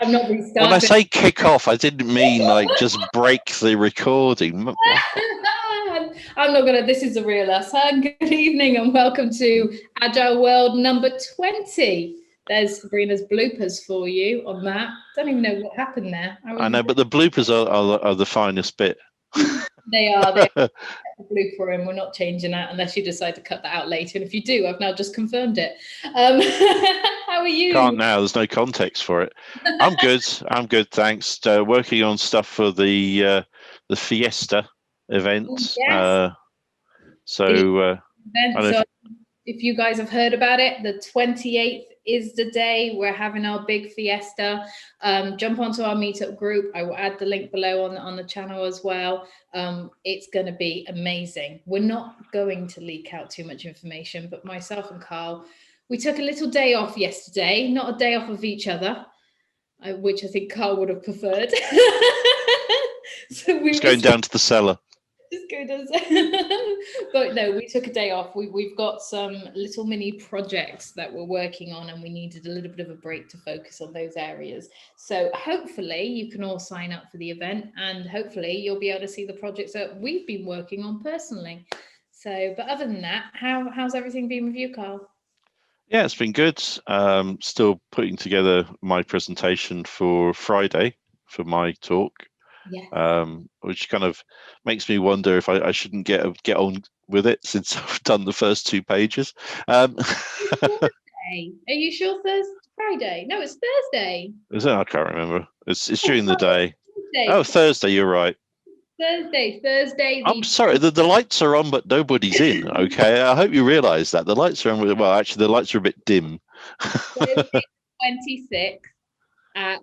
I'm not restarting. When I say kick off, I didn't mean like just break the recording. I'm not gonna. This is a real us. Good evening and welcome to Agile World number 20. There's Sabrina's bloopers for you on that. Don't even know what happened there. I know, but the bloopers are the finest bit. They are. They are. Blooper, and we're not changing that unless you decide to cut that out later. And if you do, I've now just confirmed it. How are you? Can't now. There's no context for it. I'm good. I'm good. Thanks. Working on stuff for the Fiesta event. Yes. So if you guys have heard about it, the 28th is the day we're having our big fiesta. Jump onto our meetup group. I will add the link below on the channel as well. It's going to be amazing. We're not going to leak out too much information, but myself and Karl, we took a little day off yesterday, not a day off of each other, which I think Karl would have preferred. So we going down to the cellar. But no, we took a day off. We've got some little mini projects that we're working on, and we needed a little bit of a break to focus on those areas. So hopefully you can all sign up for the event, and hopefully you'll be able to see the projects that we've been working on personally. So, but other than that, how's everything been with you, Karl? Yeah, it's been good. Still putting together my presentation for Friday for my talk. Yeah. Which kind of makes me wonder if I shouldn't get on with it since I've done the first 2 pages. Are you sure Friday? No, it's Thursday. Is it? I can't remember. It's during the day. Thursday. Oh, Thursday. You're right. Thursday. I'm sorry. The lights are on, but nobody's in. Okay. I hope you realise that the lights are on. Well, actually, the lights are a bit dim. Thursday 26th at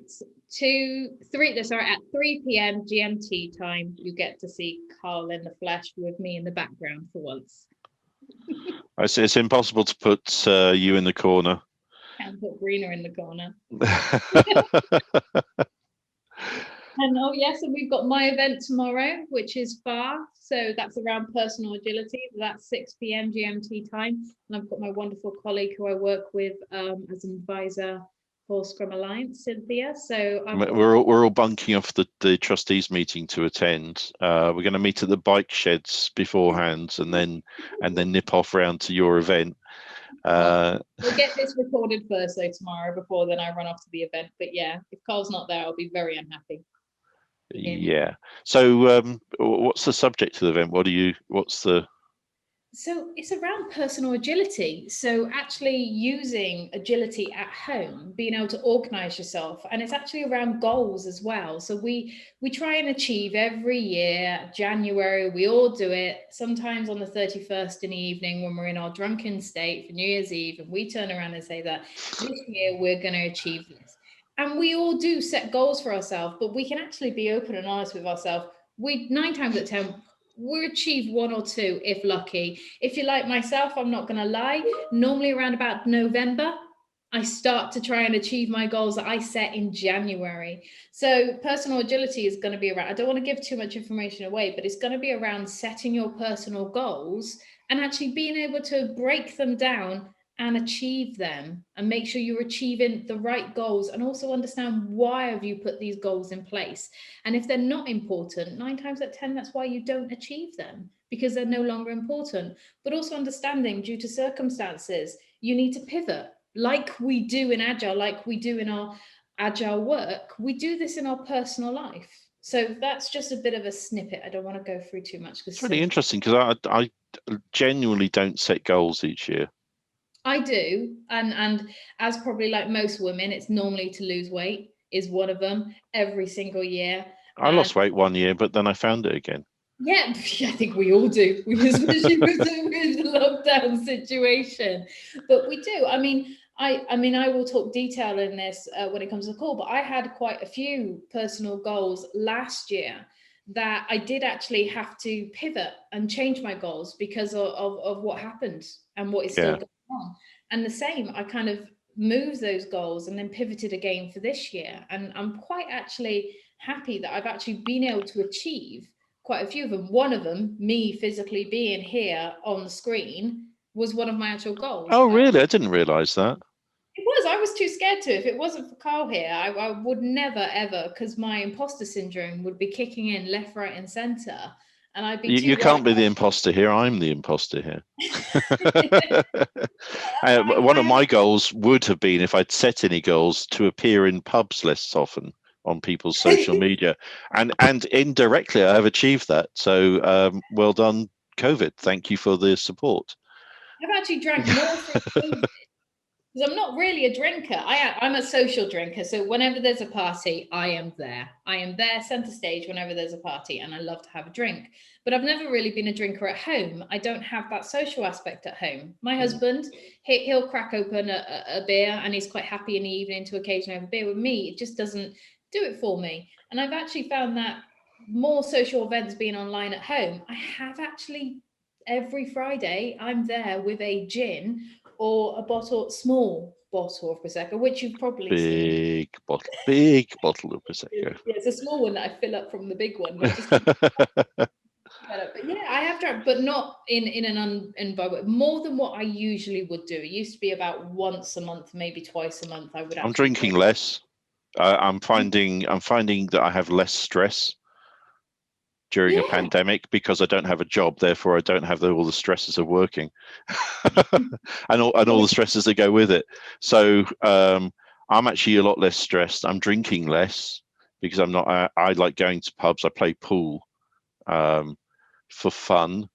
3 p.m. GMT time, you get to see Karl in the flesh with me in the background for once. I see. It's impossible to put you in the corner. Can't put Sabrina in the corner. And oh yes, and we've got my event tomorrow, which is far. So that's around personal agility. That's 6 p.m. GMT time. And I've got my wonderful colleague who I work with as an advisor for Scrum Alliance, Cynthia. So we're all bunking off the trustees meeting to attend. We're going to meet at the bike sheds beforehand, and then nip off round to your event. We'll get this recorded first, so tomorrow before then I run off to the event. But yeah, if Karl's not there, I'll be very unhappy. Yeah. So what's the subject of the event? So it's around personal agility. So actually using agility at home, being able to organize yourself, and it's actually around goals as well. So we try and achieve every year, January, we all do it, sometimes on the 31st in the evening when we're in our drunken state for New Year's Eve, and we turn around and say that this year we're going to achieve this. And we all do set goals for ourselves, but we can actually be open and honest with ourselves. 9 times out of 10, we'll achieve 1 or 2 if lucky. If you're like myself, I'm not going to lie, normally around about November, I start to try and achieve my goals that I set in January. So personal agility is going to be around, I don't want to give too much information away, but it's going to be around setting your personal goals and actually being able to break them down and achieve them, and make sure you're achieving the right goals, and also understand why have you put these goals in place. And if they're not important, 9 times out of 10, that's why you don't achieve them, because they're no longer important. But also understanding, due to circumstances, you need to pivot, like we do in Agile, like we do in our Agile work. We do this in our personal life. So that's just a bit of a snippet. I don't want to go through too much. It's really interesting, because I genuinely don't set goals each year. I do, and as probably like most women, it's normally to lose weight is one of them every single year. I lost weight 1 year, but then I found it again. Yeah, I think we all do, especially with the lockdown situation. But we do. I mean, I will talk detail in this when it comes to the call, but I had quite a few personal goals last year that I did actually have to pivot and change my goals because of what happened and what is still going on. And the same, I kind of moved those goals and then pivoted again for this year. And I'm quite actually happy that I've actually been able to achieve quite a few of them. One of them, me physically being here on the screen, was one of my actual goals. Oh, really? I didn't realise that. It I was too scared to. If it wasn't for Karl here, I would never, ever, because my imposter syndrome would be kicking in left, right, and centre. And I'd be You too can't be the worried. imposter here. I'm the imposter here. I One of have my goals would have been, if I'd set any goals, to appear in pubs less often on people's social media, and indirectly I have achieved that. So well done, COVID. Thank you for the support. I've actually drank more through COVID. Because I'm not really a drinker. I'm a social drinker. So whenever there's a party, I am there. I am there, centre stage, whenever there's a party, and I love to have a drink. But I've never really been a drinker at home. I don't have that social aspect at home. My husband, he'll crack open a beer, and he's quite happy in the evening to occasionally have a beer with me. It just doesn't do it for me. And I've actually found that more social events being online at home, I have actually every Friday, I'm there with a gin or a small bottle of Prosecco, which you've probably seen. Big bottle of Prosecco. Yeah, it's a small one that I fill up from the big one. Just but yeah, I have drank, but not in an environment, more than what I usually would do. It used to be about once a month, maybe twice a month. I would. I'm Actually drinking drink. less. I'm finding that I have less stress during a Yeah, pandemic because I don't have a job. Therefore, I don't have all the stresses of working and all the stresses that go with it. So I'm actually a lot less stressed. I'm drinking less because I'm not. I like going to pubs. I play pool for fun.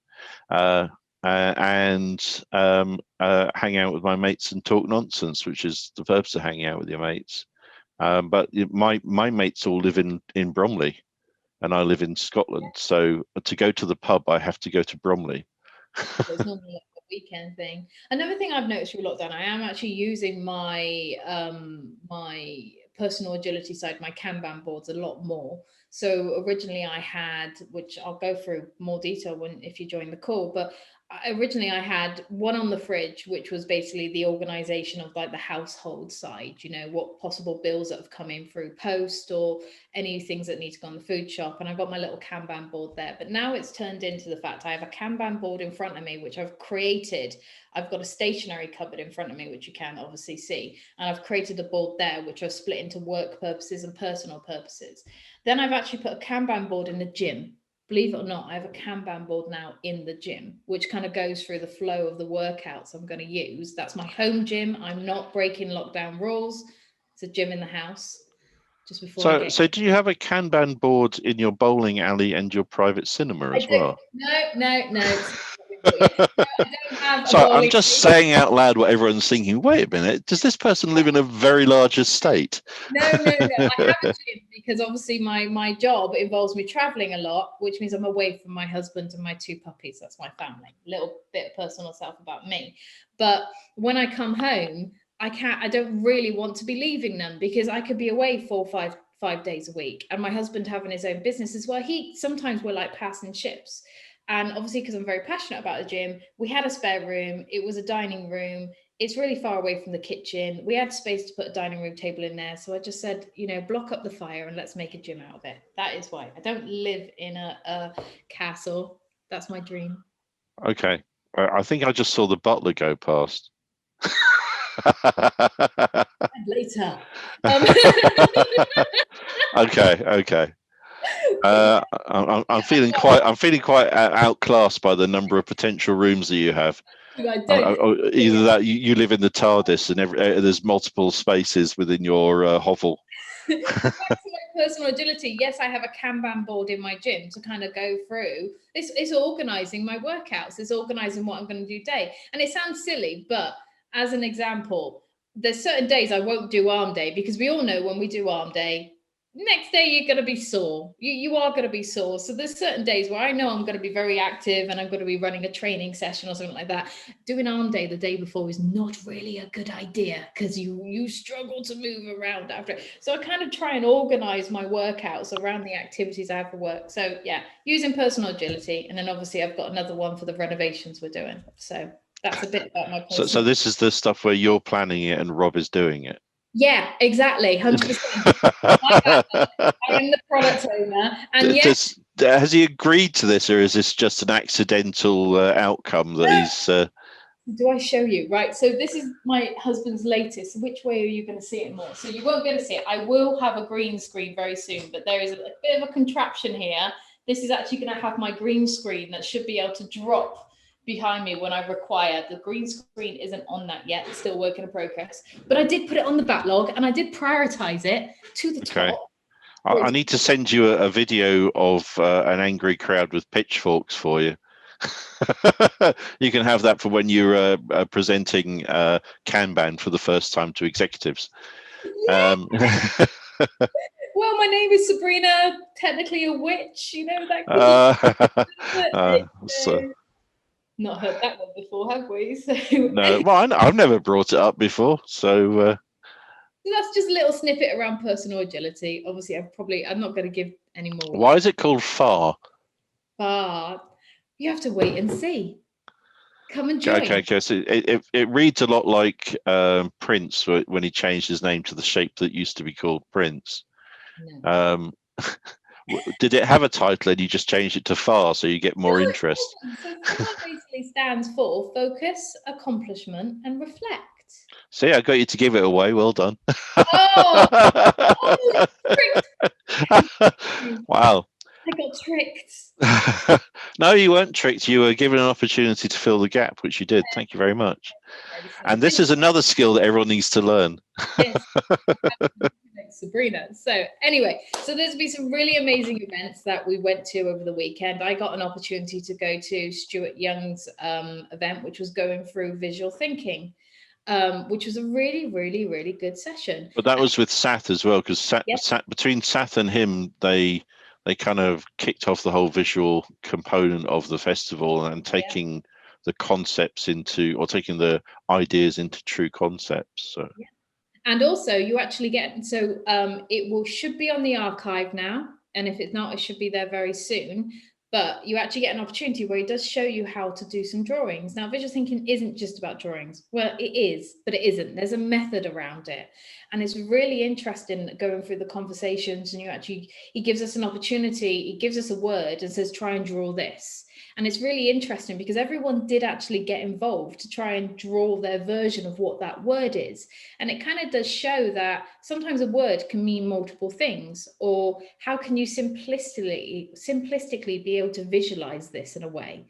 And hang out with my mates and talk nonsense, which is the purpose of hanging out with your mates. But my mates all live in Bromley, and I live in Scotland. So to go to the pub, I have to go to Bromley. it's normally like a weekend thing. Another thing I've noticed through lockdown, I am actually using my my personal agility side, my Kanban boards a lot more. So originally I had, which I'll go through more detail when if you join the call, but originally I had one on the fridge, which was basically the organization of like the household side, what possible bills that have come in through post or any things that need to go on the food shop. And I've got my little Kanban board there. But now it's turned into the fact I have a Kanban board in front of me, which I've created. I've got a stationary cupboard in front of me, which you can obviously see. And I've created a board there, which I've split into work purposes and personal purposes. Then I've actually put a Kanban board in the gym. Believe it or not, I have a Kanban board now in the gym, which kind of goes through the flow of the workouts I'm going to use. That's my home gym. I'm not breaking lockdown rules. It's a gym in the house. Just before I get. So do you have a Kanban board in your bowling alley and your private cinema as well? No. I don't have a So I'm bowling just alley. saying out loud what everyone's thinking. Wait a minute, does this person live in a very large estate? No. I have a gym because obviously my job involves me traveling a lot, which means I'm away from my husband and my two puppies. That's my family. A little bit of personal stuff about me. But when I come home, I don't really want to be leaving them because I could be away 4 or 5 days a week. And my husband having his own business as well. Sometimes we're like passing ships. And obviously, because I'm very passionate about the gym, we had a spare room. It was a dining room. It's really far away from the kitchen. We had space to put a dining room table in there. So I just said, block up the fire and let's make a gym out of it. That is why. I don't live in a castle. That's my dream. Okay. I think I just saw the butler go past. Later. Okay. I'm feeling quite outclassed by the number of potential rooms that you have. Either that you live in the TARDIS and there's multiple spaces within your hovel. Back to my personal agility. Yes, I have a Kanban board in my gym to kind of go through. It's organizing my workouts. It's organizing what I'm going to do day. And it sounds silly, but as an example, there's certain days I won't do arm day because we all know when we do arm day, next day you're going to be sore. You are going to be sore. So there's certain days where I know I'm going to be very active and I'm going to be running a training session or something like that. Doing arm day the day before is not really a good idea because you struggle to move around after. So I kind of try and organize my workouts around the activities I have for work. So yeah, using personal agility. And then obviously I've got another one for the renovations we're doing. So that's a bit about my personal. So this is the stuff where you're planning it and Rob is doing it. Yeah, exactly. 100%. I am the product owner. And yes. Has he agreed to this, or is this just an accidental outcome that he's... Do I show you? Right. So this is my husband's latest. Which way are you going to see it more? So you won't be able to see it. I will have a green screen very soon, but there is a bit of a contraption here. This is actually going to have my green screen that should be able to drop behind me when I require. The green screen isn't on that yet. It's still work in progress. But I did put it on the backlog and I did prioritize it to the top. I need to send you a video of an angry crowd with pitchforks for you. You can have that for when you're presenting Kanban for the first time to executives. Yeah. Well, my name is Sabrina, technically a witch, you know, that cool. Not heard that one before, have we? So no, well, I've never brought it up before, so that's just a little snippet around personal agility. Obviously, I'm not going to give any more. Why is it called FAR? FAR. You have to wait and see. Come and join. Okay. So it reads a lot like Prince when he changed his name to the shape that used to be called Prince. No. Did it have a title and you just changed it to FAR so you get more interest? So FAR basically stands for Focus, Accomplishment, and Reflect. See, I got you to give it away. Well done. Oh, wow. I got tricked. No, you weren't tricked. You were given an opportunity to fill the gap, which you did. Thank you very much. And this is another skill that everyone needs to learn. Yes. Sabrina. So anyway, so there's been some really amazing events that we went to over the weekend. I got an opportunity to go to Stuart Young's event, which was going through visual thinking. Which was a really, really, really good session. But that was with Sath as well, because between Sath and him, they kind of kicked off the whole visual component of the festival and taking the concepts into, or taking the ideas into true concepts. So. Yeah. And also you actually get, so it should be on the archive now. And if it's not, it should be there very soon. But you actually get an opportunity where it does show you how to do some drawings. Now, visual thinking isn't just about drawings. Well, it is, but it isn't. There's a method around it. And it's really interesting going through the conversations, and he gives us an opportunity, he gives us a word and says, try and draw this. And it's really interesting because everyone did actually get involved to try and draw their version of what that word is. And it kind of does show that sometimes a word can mean multiple things, or how can you simplistically be able to visualize this in a way.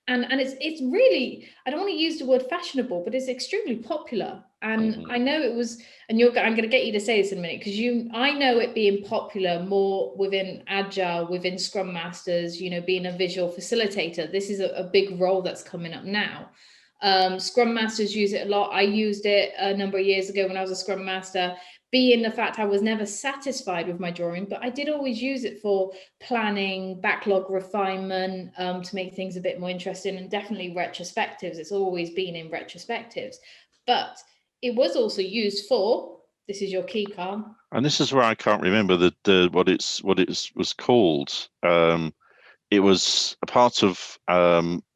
And it's really, I don't want to use the word fashionable, but it's extremely popular. And I know it was, and I'm going to get you to say this in a minute, because I know it being popular more within Agile, within Scrum Masters, being a visual facilitator. This is a big role that's coming up now. Scrum Masters use it a lot. I used it a number of years ago when I was a Scrum Master, being the fact I was never satisfied with my drawing, but I did always use it for planning, backlog refinement, to make things a bit more interesting, and definitely retrospectives. It's always been in retrospectives, but it was also used for, this is your key, Karl. And this is where I can't remember what it was called. It was a part of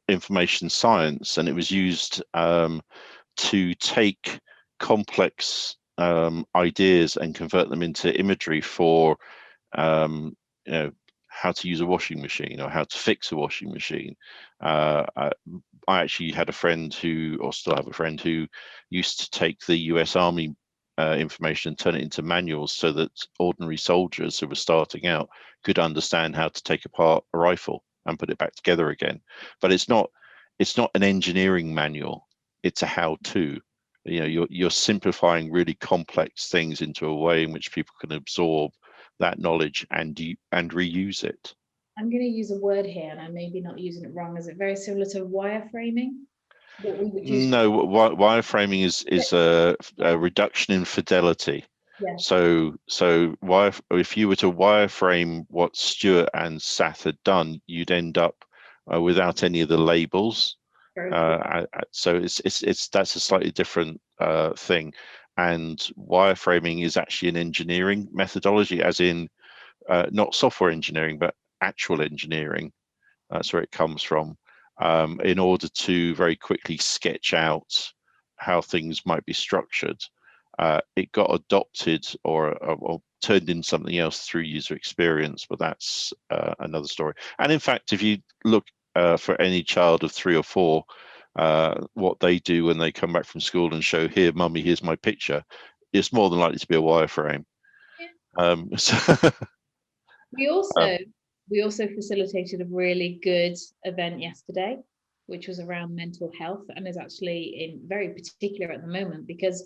information science, and it was used to take complex ideas and convert them into imagery for how to use a washing machine or how to fix a washing machine. I actually had a friend or still have a friend who used to take the US Army information and turn it into manuals so that ordinary soldiers who were starting out could understand how to take apart a rifle and put it back together again. But it's not an engineering manual, it's a how-to. You're simplifying really complex things into a way in which people can absorb that knowledge and reuse it. I'm going to use a word here, and I'm maybe not using it wrong. Is it very similar to wireframing? No, wireframing is a reduction in fidelity. Yeah. So if you were to wireframe what Stuart and Sath had done, you'd end up without any of the labels. So that's a slightly different thing. And wireframing is actually an engineering methodology, as in not software engineering, but actual engineering. That's where it comes from. In order to very quickly sketch out how things might be structured. It got adopted or turned into something else through user experience, but that's another story. And in fact, if you look for any child of 3 or 4, what they do when they come back from school and show, here, mummy, here's my picture, it's more than likely to be a wireframe. So, We also facilitated a really good event yesterday, which was around mental health, and is actually in very particular at the moment because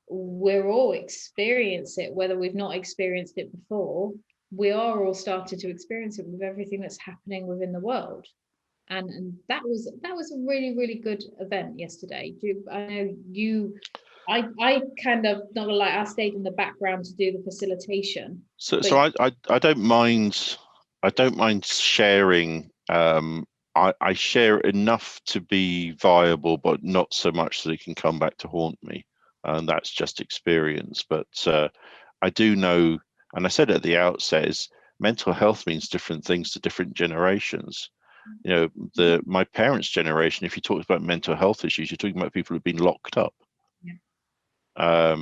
we're all experience it, whether we've not experienced it before. We are all started to experience it with everything that's happening within the world. And that was a really, really good event yesterday. I know you, I kind of, not gonna lie, I stayed in the background to do the facilitation. so I don't mind. I don't mind sharing. I share enough to be viable, but not so much that it can come back to haunt me. And that's just experience. But I do know, and I said at the outset, is mental health means different things to different generations. You know, my parents' generation, if you talked about mental health issues, you're talking about people who've been locked up. Yeah.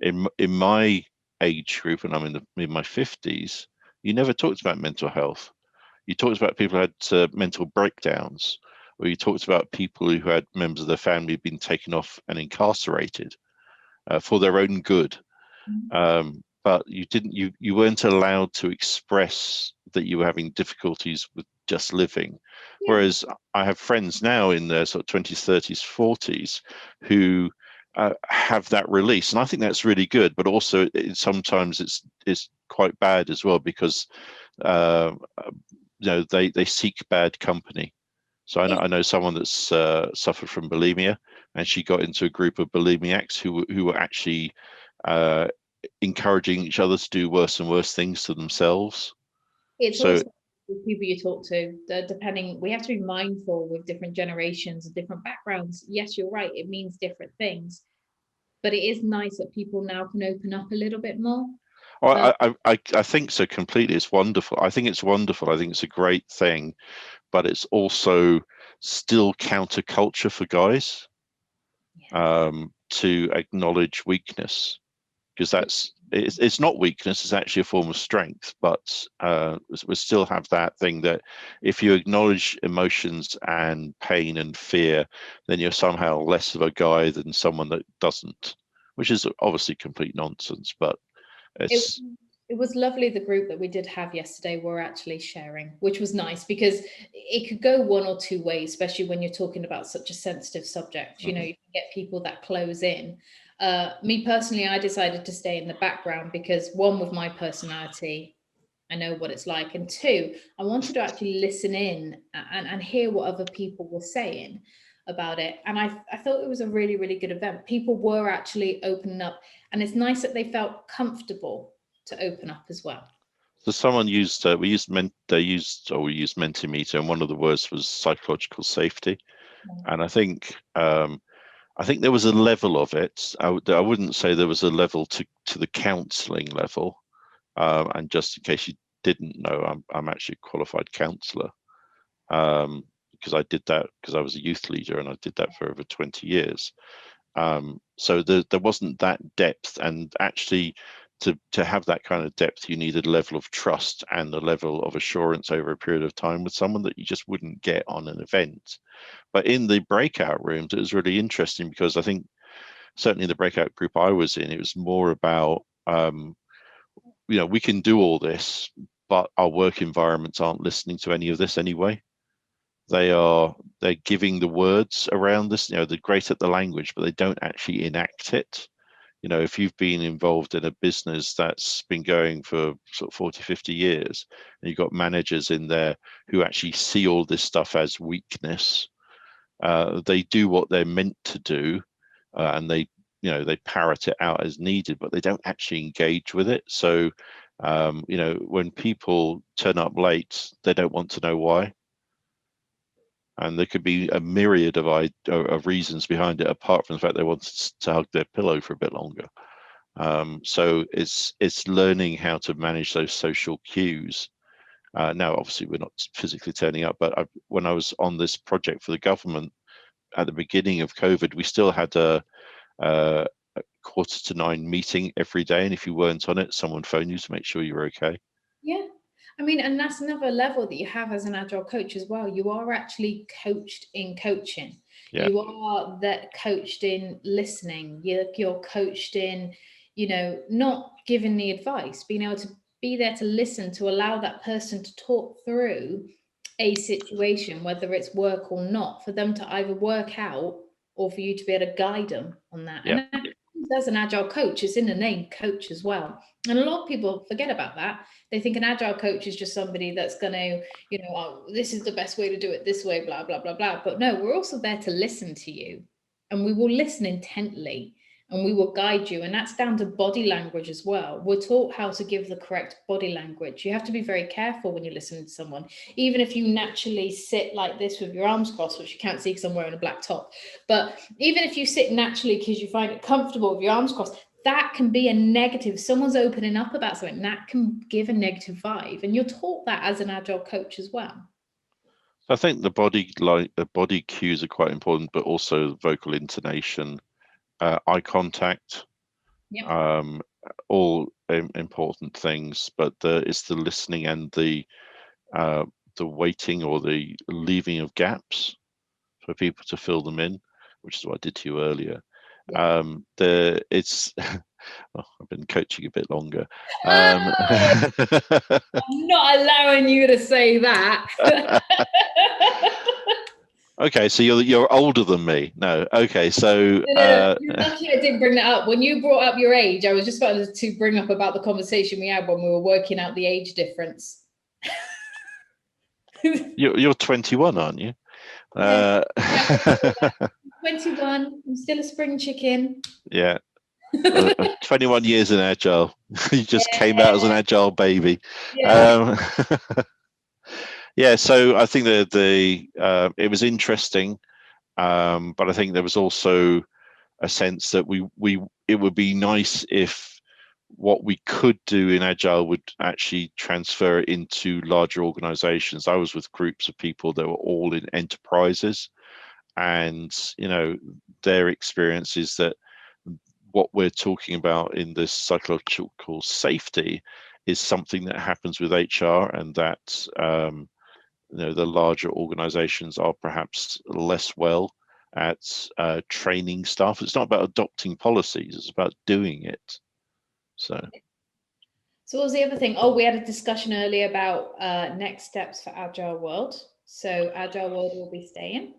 In my age group, and I'm in my 50s, you never talked about mental health. You talked about people who had mental breakdowns, or you talked about people who had members of their family being taken off and incarcerated for their own good. But you weren't allowed to express that you were having difficulties with just living. Yeah. Whereas I have friends now in their sort of 20s, 30s, 40s who have that release, and I think that's really good. But also, sometimes it's quite bad as well, because they seek bad company. So I know someone that's suffered from bulimia, and she got into a group of bulimiacs who were actually encouraging each other to do worse and worse things to themselves. It's So also the people you talk to, depending, we have to be mindful with different generations and different backgrounds. Yes, you're right, it means different things, but it is nice that people now can open up a little bit more. I think so completely. It's wonderful. I think it's wonderful. I think it's a great thing, but it's also still counterculture for guys to acknowledge weakness, because it's not weakness, it's actually a form of strength. But we still have that thing that if you acknowledge emotions and pain and fear, then you're somehow less of a guy than someone that doesn't, which is obviously complete nonsense. But it was lovely. The group that we did have yesterday were actually sharing, which was nice, because it could go one or two ways, especially when you're talking about such a sensitive subject. You know, you can get people that close in. Me personally, I decided to stay in the background because, one, with my personality, I know what it's like, and two, I wanted to actually listen in and hear what other people were saying about it. And I thought it was a really, really good event. People were actually opening up, and it's nice that they felt comfortable to open up as well. So someone used we used Mentimeter, and one of the words was psychological safety. And I think there was a level of it. I wouldn't say there was a level to the counselling level. And just in case you didn't know, I'm actually a qualified counsellor, because I did that because I was a youth leader, and I did that for over 20 years. So there wasn't that depth, and actually to have that kind of depth, you needed a level of trust and a level of assurance over a period of time with someone that you just wouldn't get on an event. But in the breakout rooms, it was really interesting, because I think certainly the breakout group I was in, it was more about, we can do all this, but our work environments aren't listening to any of this anyway. They're giving the words around this, they're great at the language, but they don't actually enact it. If you've been involved in a business that's been going for sort of 40, 50 years, and you've got managers in there who actually see all this stuff as weakness, they do what they're meant to do, and they parrot it out as needed, but they don't actually engage with it. So, when people turn up late, they don't want to know why. And there could be a myriad of reasons behind it, apart from the fact they wanted to hug their pillow for a bit longer. So it's learning how to manage those social cues. Now, obviously, we're not physically turning up, but when I was on this project for the government at the beginning of COVID, we still had a 8:45 meeting every day, and if you weren't on it, someone phoned you to make sure you were okay. Yeah. I mean, and that's another level that you have as an agile coach as well. You are actually coached in coaching. Yeah. You are that coached in listening. You're coached in, not giving the advice, being able to be there to listen, to allow that person to talk through a situation, whether it's work or not, for them to either work out or for you to be able to guide them on that. Yeah. And that, as an agile coach, it's in the name coach as well. And a lot of people forget about that. They think an agile coach is just somebody that's going to, oh, this is the best way to do it this way, blah, blah, blah, blah. But no, we're also there to listen to you, and we will listen intently, and we will guide you. And that's down to body language as well. We're taught how to give the correct body language. You have to be very careful when you're listening to someone, even if you naturally sit like this with your arms crossed, which you can't see because I'm wearing a black top. But even if you sit naturally because you find it comfortable with your arms crossed, that can be a negative. Someone's opening up about something that can give a negative vibe, and you're taught that as an agile coach as well. I think the body cues are quite important, but also vocal intonation, eye contact, Yep. all important things. But it's the listening and the waiting or the leaving of gaps for people to fill them in, which is what I did to you earlier. Yeah. It's well, I've been coaching a bit longer. I'm not allowing you to say that. Okay, so you're older than me. No, okay, so You're lucky I didn't bring that up. When you brought up your age, I was just about to bring up about the conversation we had when we were working out the age difference. you're 21, aren't you? Yeah, 21. I'm still a spring chicken. Yeah. 21 years in Agile. You just came out as an Agile baby. Yeah. Yeah, so I think that it was interesting, but I think there was also a sense that it would be nice if what we could do in Agile would actually transfer into larger organizations. I was with groups of people that were all in enterprises, and their experience is that what we're talking about in this psychological safety is something that happens with HR, and that the larger organizations are perhaps less well at training staff. It's not about adopting policies, it's about doing it. So what was the other thing? Oh, we had a discussion earlier about next steps for Agile World. So Agile World will be staying.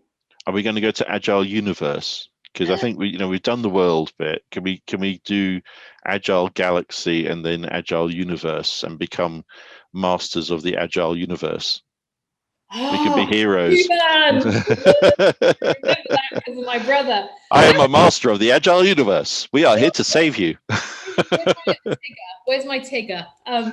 are we going to go to Agile Universe? Because I think we've done the world bit. Can we do Agile Galaxy and then Agile Universe and become masters of the Agile Universe? We can be heroes. Remember that because of my brother. I am a master of the Agile Universe. We are here to save you. Where's my Tigger? No, I was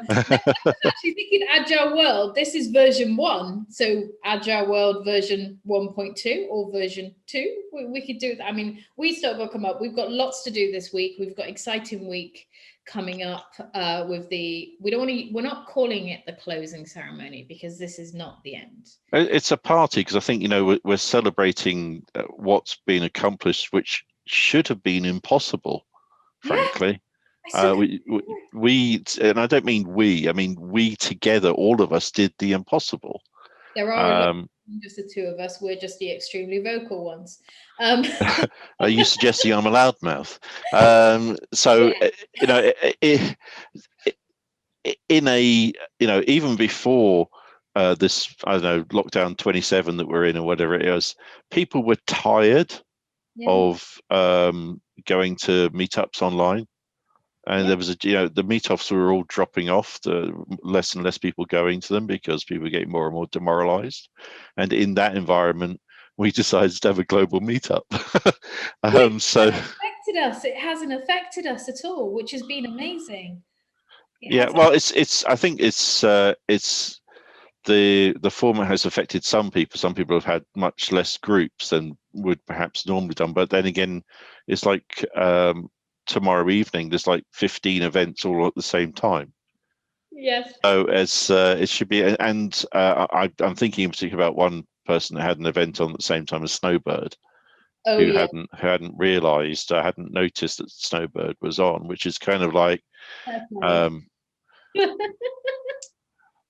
actually thinking Agile World. This is version 1. So Agile World version 1.2 or version 2. We could do that. I mean, we still got to come up. We've got lots to do this week. We've got exciting week coming up with we're not calling it the closing ceremony because this is not the end. It's a party because I think, we're celebrating what's been accomplished, which should have been impossible, frankly. We and I don't mean we, I mean we together, all of us did the impossible. There are just the two of us. We're just the extremely vocal ones. Are you suggesting I'm a loudmouth? So in a even before this, I don't know, lockdown 27 that we're in or whatever it is, people were tired of going to meetups online. And there was the meetups were all dropping off, the less and less people going to them because people were getting more and more demoralized. And in that environment, we decided to have a global meetup. So affected us. It hasn't affected us at all, which has been amazing. Well, I think it's the format has affected some people. Some people have had much less groups than would perhaps normally done. But then again, it's like tomorrow evening there's like 15 events all at the same time. Yes. So it should be, and I'm thinking in particular about one person that had an event on at the same time as Snowbird, who hadn't realised, hadn't noticed that Snowbird was on, which is kind of like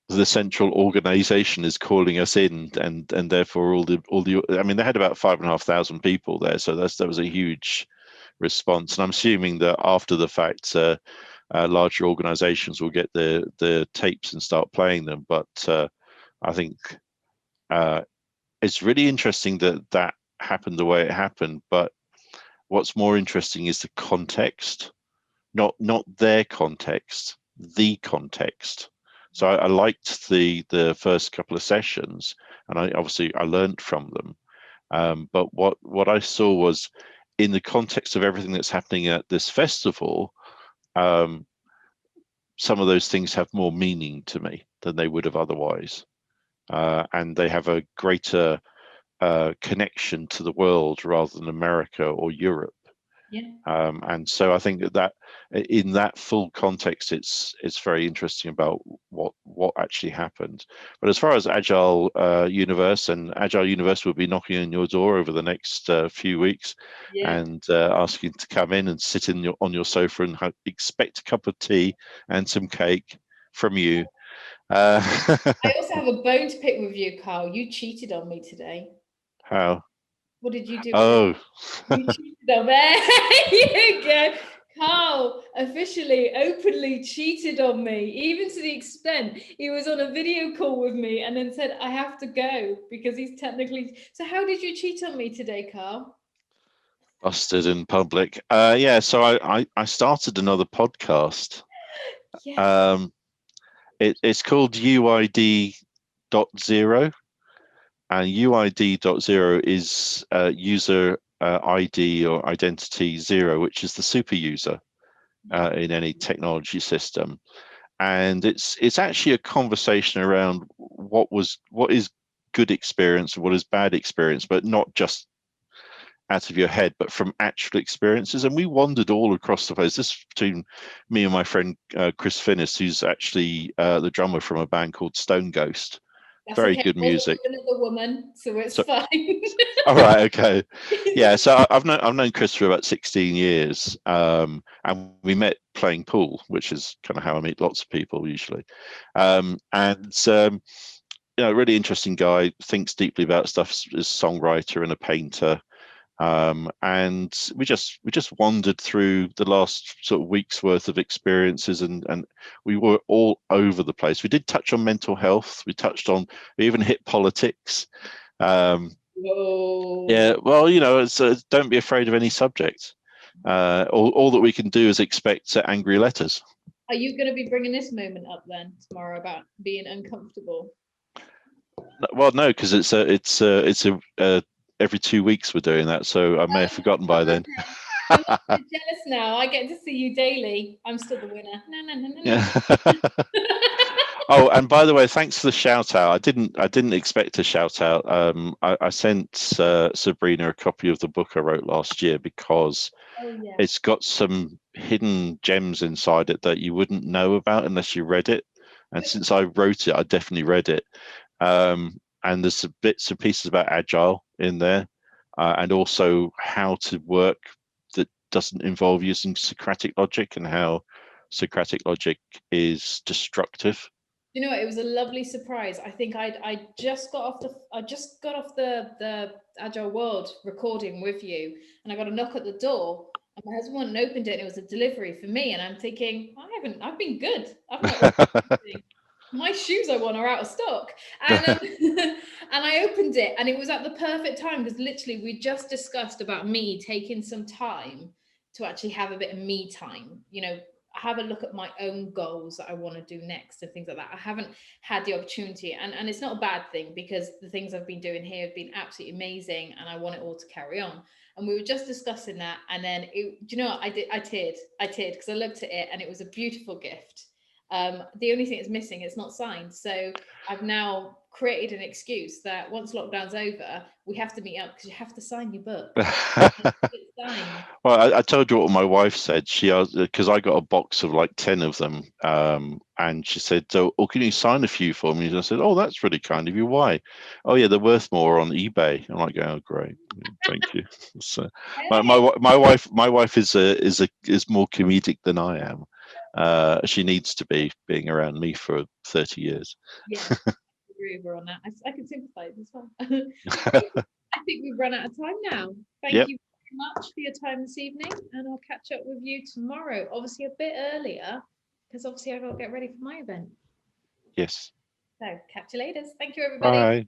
the central organization is calling us in, and therefore all the I mean, they had about 5,500 people there, so that was a huge response. And I'm assuming that after the fact, larger organizations will get the tapes and start playing them. But I think it's really interesting that happened the way it happened. But what's more interesting is the context, not their context, the context. So I liked the first couple of sessions, and I learned from them. But what I saw was, in the context of everything that's happening at this festival, some of those things have more meaning to me than they would have otherwise, and they have a greater connection to the world rather than America or Europe. Yeah. And so I think that in that full context, it's very interesting about what actually happened. But as far as Agile Universe, and Agile Universe will be knocking on your door over the next few weeks, Yeah. and asking to come in and sit on your sofa and expect a cup of tea and some cake from you. I also have a bone to pick with you, Karl. You cheated on me today. How? What did you do? Oh. You cheated on me. You go. Karl officially, openly cheated on me, even to the extent he was on a video call with me and then said, I have to go because he's technically. So, how did you cheat on me today, Karl? Busted in public. Yeah, so I started another podcast. Yes. It's called UID.0, and UID.0 is user ID or identity 0, which is the super user in any technology system. And it's actually a conversation around what is good experience and what is bad experience, but not just out of your head, but from actual experiences. And we wandered all across the place. This is between me and my friend Chris Finnis, who's actually the drummer from a band called Stone Ghost. That's Very okay. good music. Another woman, so it's So, fine. all right, okay, yeah. So I've known Chris for about 16 years, and we met playing pool, which is kind of how I meet lots of people usually. Really interesting guy. Thinks deeply about stuff. Is a songwriter and a painter. And we just wandered through the last sort of week's worth of experiences, and we were all over the place. We did touch on mental health. We even hit politics. Yeah, well, it's don't be afraid of any subject. All that we can do is expect angry letters. Are you going to be bringing this moment up then tomorrow about being uncomfortable? Well, no, because it's every 2 weeks we're doing that, so I may have forgotten by then. I'm jealous now. I get to see you daily. I'm still the winner. No. Yeah. Oh, and by the way, thanks for the shout out. I didn't expect a shout out. I sent Sabrina a copy of the book I wrote last year because it's got some hidden gems inside it that you wouldn't know about unless you read it. And since I wrote it, I definitely read it. And there's some bits and pieces about Agile in there, and also how to work that doesn't involve using Socratic logic, and how Socratic logic is destructive. You know what? It was a lovely surprise. I think I just got off the Agile World recording with you, and I got a knock at the door, and my husband went and opened it, and it was a delivery for me. And I'm thinking, I've been good. I've not my shoes I want are out of stock, and and I opened it, and it was at the perfect time because literally we just discussed about me taking some time to actually have a bit of me time. Have a look at my own goals that I want to do next and things like that. I haven't had the opportunity, and it's not a bad thing because the things I've been doing here have been absolutely amazing, and I want it all to carry on. And we were just discussing that, and then I teared because I looked at it and it was a beautiful gift. The only thing it's missing, it's not signed. So I've now created an excuse that once lockdown's over, we have to meet up because you have to sign your book. Well, I told you what my wife said. She asked, because I got a box of like 10 of them, and she said, "So, can you sign a few for me?" And I said, "Oh, that's really kind of you. Why?" "Oh, yeah, they're worth more on eBay." I'm like, "Oh, great, thank you." So, my wife is more comedic than I am. she needs to be, being around me for 30 years. Yeah, I agree with her on that. I can sympathise as well. Right, I think we've run out of time now. Thank Yep. you very much for your time this evening, and I'll catch up with you tomorrow, obviously a bit earlier, because obviously I've got to get ready for my event. Yes. So catch you later. Thank you, everybody. Bye.